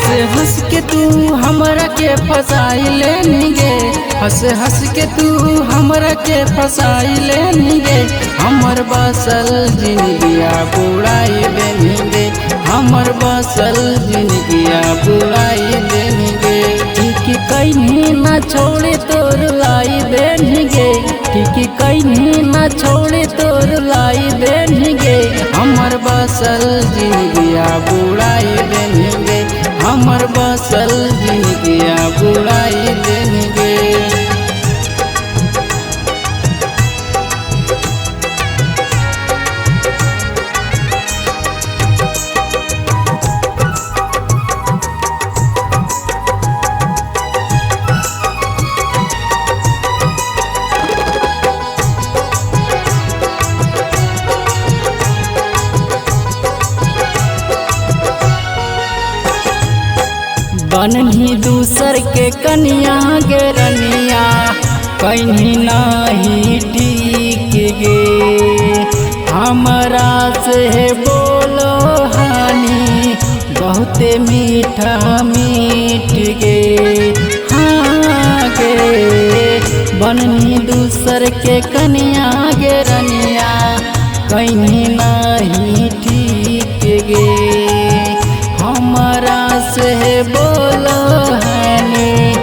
हंस के तू हमरा के फसाई लेंगे, हंस के तू हमरा के फसाई लेंगे। हमर बसल जिंदगिया बुढ़ाई देंगे, हमर बसल जिंदगिया बुढ़ाई देंगे। ठीक कहीं ना छोड़े तोर लाई देंगे, ठीक कहीं ना छोड़े तोर लाई देंगे। हमर बसल जिंदगिया बुढ़ाई देंगे, हमर बसल जिंदगिया बुढ़ाई देंगे। बनही दूसर के कनिया गे रनिया, कहीं नहीं ठीक गे। हमरा से बोलो हानि बहुते मीठा मीठ गे। हाँ गे बनही दूसर के कनिया गे रनिया, कहीं नहीं ठीक गे। हमरा से बोलो हनी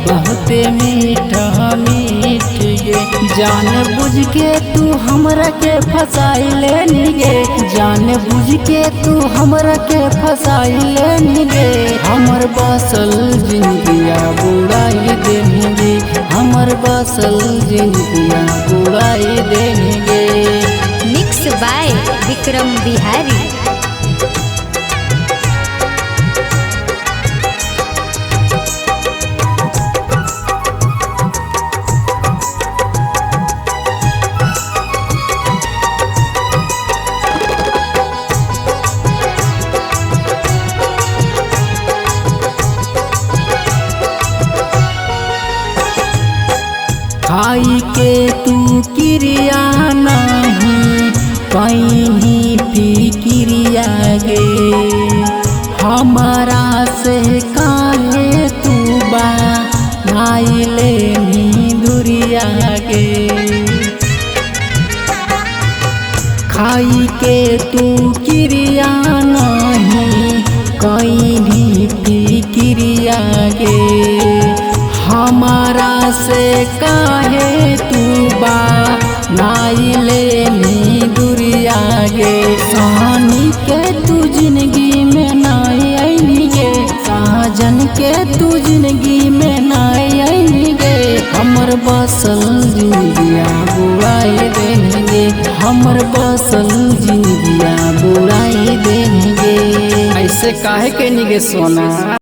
बहुते मीठा मीठ गे। जान बुझ के तू हमरा के फसाई लेंगे, जान बुझ के तू हमरा के फसाई लेंगे। हमर बसल जिंदगिया बुढ़ाई देंगे, हमर बसल जिंदगिया बुढ़ाई देंगे। Mix by Vikram Bihari. खाई के तू क्रिया नहीं कहीं फिक्रिया गे। हमारा से काहे तू बा भाई ले दूरिया गे। खाई के तू क्रिया नहीं कहीं फिक्रिया गे। हमारा से काहे तू बा नाई ले दूरिया गे। सानी के तू जिंदगी में नाई आईनी गे, साजन के तू जिंदगी में नाई आईनी गे। हमर बसल जिंदगिया बुढ़ाई देंगे, हमर बसल जिंदगिया बुढ़ाई देंगे। ऐसे काहे के निगे सोना।